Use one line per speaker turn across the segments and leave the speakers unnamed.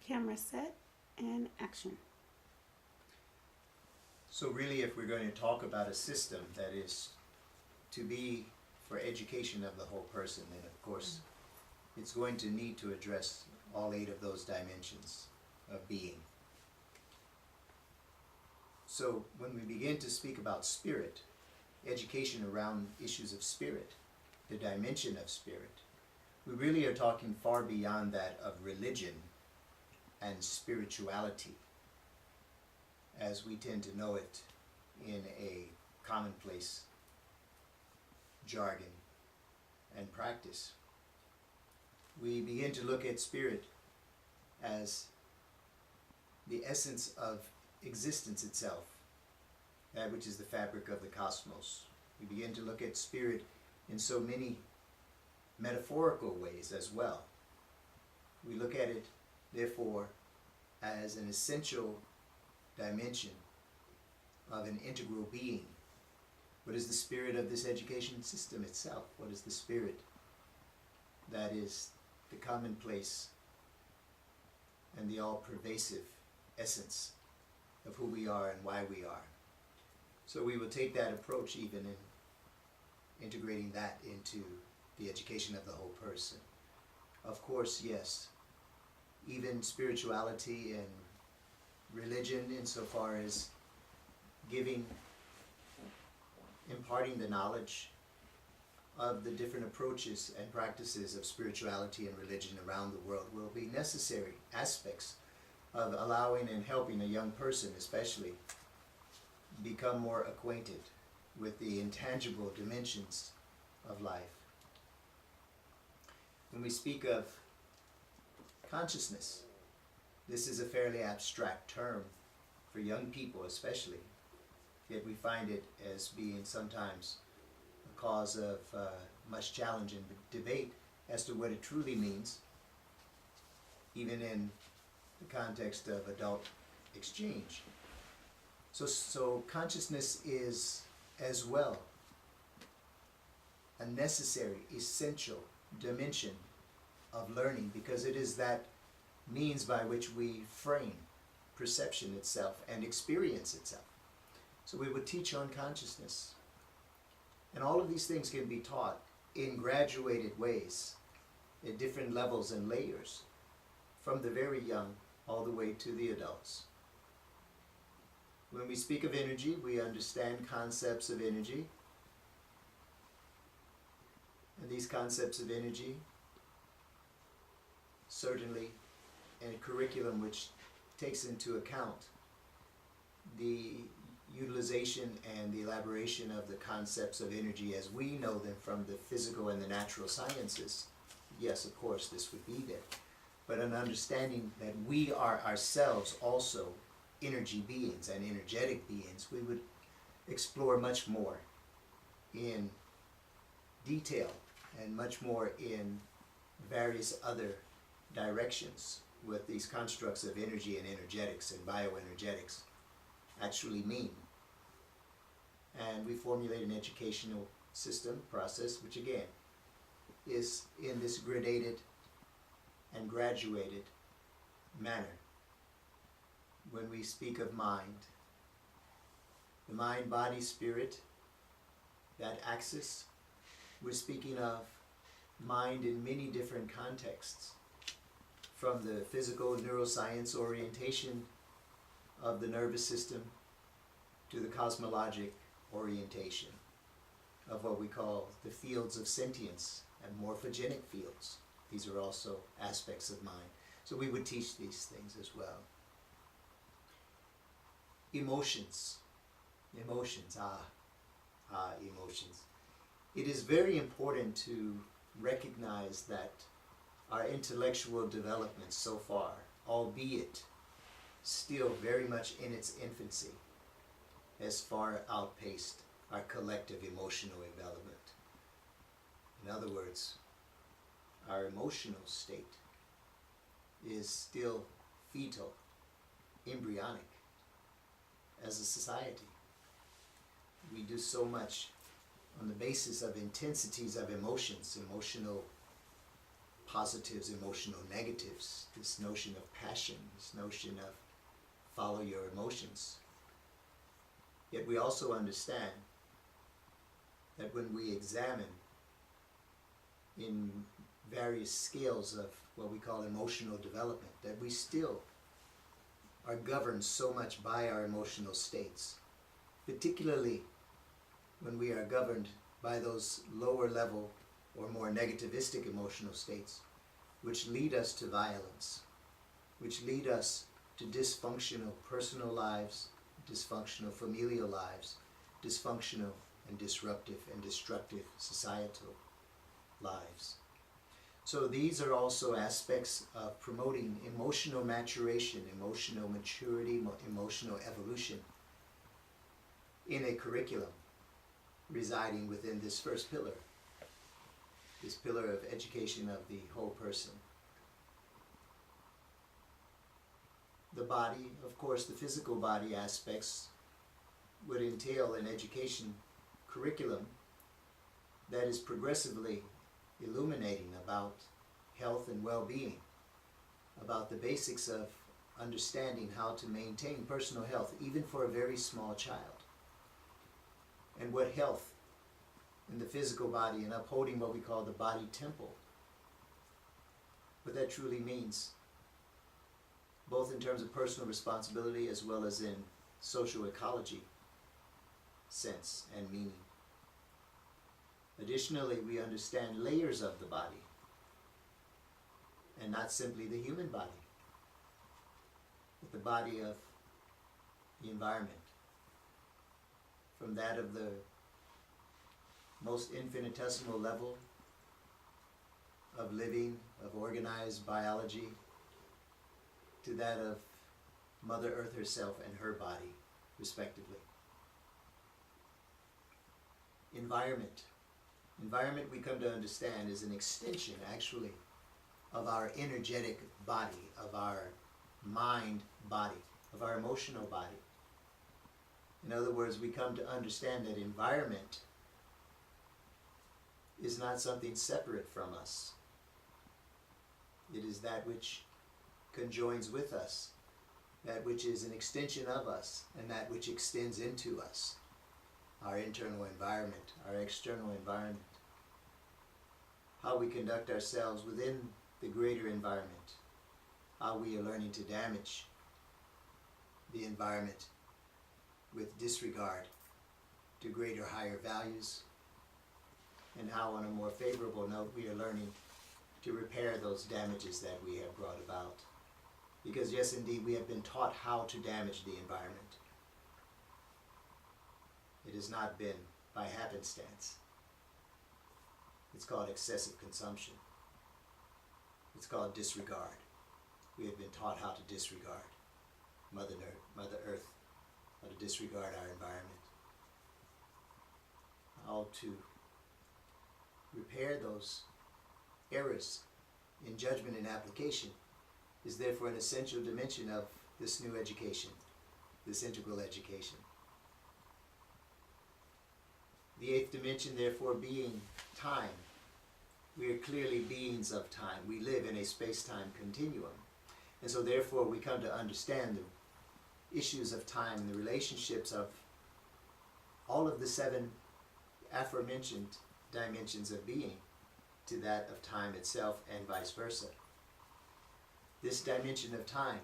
Camera set and action.
So really, if we're going to talk about a system that is to be for education of the whole person, then of course it's going to need to address all 8 of those dimensions of being. So when we begin to speak about spirit, education around issues of spirit, the dimension of spirit, we really are talking far beyond that of religion and spirituality, as we tend to know it in a commonplace jargon and practice. We begin to look at spirit as the essence of existence itself, that which is the fabric of the cosmos. We begin to look at spirit in so many metaphorical ways as well. We look at it, therefore, as an essential dimension of an integral being. What is the spirit of this education system itself? What is the spirit that is the commonplace and the all-pervasive essence of who we are and why we are? So we will take that approach even in integrating that into the education of the whole person. Of course, yes, even spirituality and religion, insofar as imparting the knowledge of the different approaches and practices of spirituality and religion around the world, will be necessary aspects of allowing and helping a young person especially become more acquainted with the intangible dimensions of life. When we speak of consciousness, this is a fairly abstract term for young people especially, yet we find it as being sometimes a cause of much challenge and debate as to what it truly means, even in the context of adult exchange. So consciousness is as well a necessary, essential dimension of learning, because it is that means by which we frame perception itself and experience itself. So we would teach on consciousness. And all of these things can be taught in graduated ways, at different levels and layers, from the very young all the way to the adults. When we speak of energy, we understand concepts of energy. And these concepts of energy, certainly in a curriculum which takes into account the utilization and the elaboration of the concepts of energy as we know them from the physical and the natural sciences, yes, of course, this would be there. But an understanding that we are ourselves also energy beings and energetic beings, we would explore much more in detail and much more in various other directions what these constructs of energy and energetics and bioenergetics actually mean. And we formulate an educational system process which again is in this gradated and graduated manner. When we speak of mind, the mind, body, spirit, that axis, we're speaking of mind in many different contexts, from the physical neuroscience orientation of the nervous system to the cosmologic orientation of what we call the fields of sentience and morphogenic fields. These are also aspects of mind. So we would teach these things as well. Emotions. Emotions. Emotions. It is very important to recognize that our intellectual development so far, albeit still very much in its infancy, has far outpaced our collective emotional development. In other words, our emotional state is still fetal, embryonic as a society. We do so much on the basis of intensities of emotions, emotional positives, emotional negatives, this notion of passion, this notion of follow your emotions. Yet we also understand that when we examine in various scales of what we call emotional development, that we still are governed so much by our emotional states, particularly when we are governed by those lower level or more negativistic emotional states, which lead us to violence, which lead us to dysfunctional personal lives, dysfunctional familial lives, dysfunctional and disruptive and destructive societal lives. So these are also aspects of promoting emotional maturation, emotional maturity, emotional evolution in a curriculum residing within this first pillar, this pillar of education of the whole person. The body, of course, the physical body aspects would entail an education curriculum that is progressively illuminating about health and well-being, about the basics of understanding how to maintain personal health, even for a very small child, and what health in the physical body and upholding what we call the body temple, what that truly means, both in terms of personal responsibility as well as in social ecology sense and meaning. Additionally, we understand layers of the body, and not simply the human body, but the body of the environment, from that of the most infinitesimal level of living, of organized biology, to that of Mother Earth herself and her body, respectively. Environment. Environment, we come to understand, is an extension, actually, of our energetic body, of our mind body, of our emotional body. In other words, we come to understand that environment is not something separate from us. It is that which conjoins with us, that which is an extension of us, and that which extends into us. Our internal environment, our external environment. How we conduct ourselves within the greater environment. How we are learning to damage the environment with disregard to greater, higher values. And how, on a more favorable note, we are learning to repair those damages that we have brought about. Because yes, indeed, we have been taught how to damage the environment. It has not been by happenstance. It's called excessive consumption. It's called disregard. We have been taught how to disregard Mother Earth, how to disregard our environment, how to repair those errors in judgment and application is therefore an essential dimension of this new education, this integral education. The eighth dimension, therefore, being time. We are clearly beings of time. We live in a space-time continuum. And so therefore we come to understand the issues of time and the relationships of all of the seven aforementioned dimensions of being to that of time itself and vice versa. This dimension of time,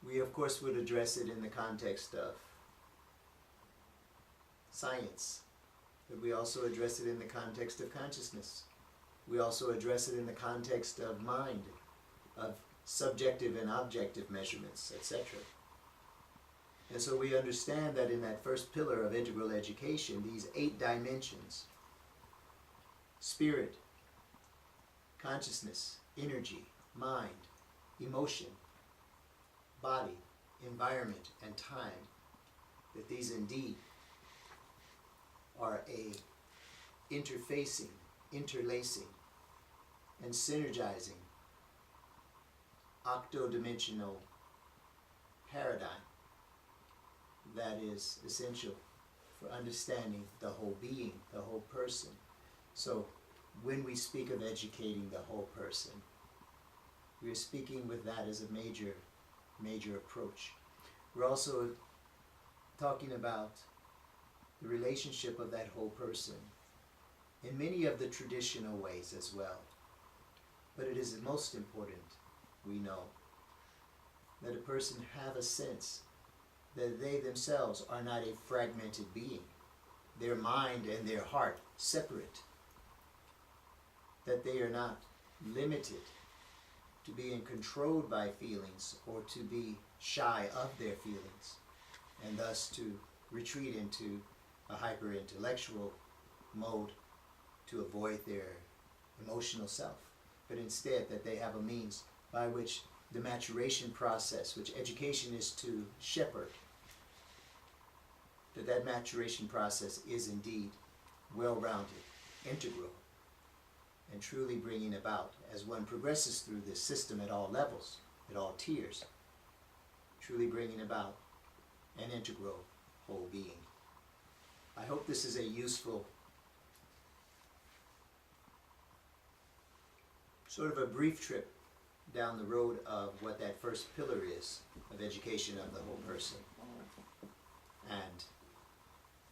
we of course would address it in the context of science, but we also address it in the context of consciousness. We also address it in the context of mind, of subjective and objective measurements, etc. And so we understand that in that first pillar of integral education, these 8 dimensions, spirit, consciousness, energy, mind, emotion, body, environment, and time, that these indeed are a interfacing, interlacing, and synergizing octodimensional paradigm that is essential for understanding the whole being, the whole person. So when we speak of educating the whole person, we're speaking with that as a major approach. We're also talking about the relationship of that whole person in many of the traditional ways as well. But it is most important, we know, that a person have a sense that they themselves are not a fragmented being, their mind and their heart separate, that they are not limited to being controlled by feelings or to be shy of their feelings, and thus to retreat into a hyper-intellectual mode to avoid their emotional self, but instead that they have a means by which the maturation process, which education is to shepherd, that maturation process is indeed well-rounded, integral, and truly bringing about, as one progresses through this system at all levels, at all tiers, truly bringing about an integral whole being. I hope this is a useful, sort of a brief trip down the road of what that first pillar is of education of the whole person. And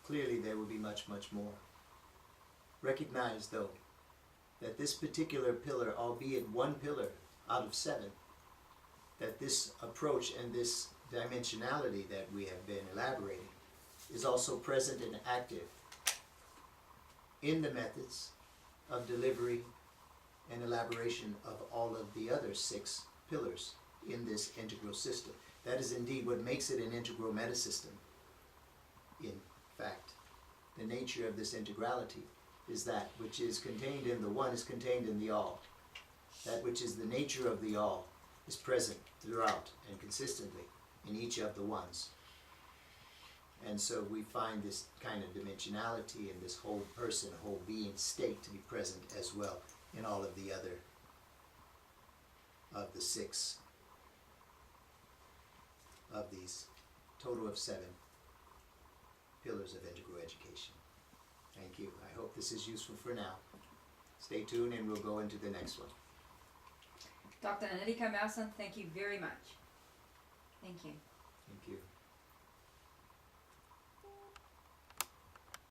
clearly there will be much, much more. Recognize, though, that this particular pillar, albeit one pillar out of 7, that this approach and this dimensionality that we have been elaborating is also present and active in the methods of delivery and elaboration of all of the other 6 pillars in this integral system. That is indeed what makes it an integral metasystem. In fact, the nature of this integrality is that which is contained in the one is contained in the all. That which is the nature of the all is present throughout and consistently in each of the ones. And so we find this kind of dimensionality in this whole person, whole being state to be present as well in all of the other of the 6 of these total of 7 pillars of integral education. Thank you. I hope this is useful for now. Stay tuned and we'll go into the next one.
Dr. Enrico Melson, thank you very much. Thank you.
Thank you.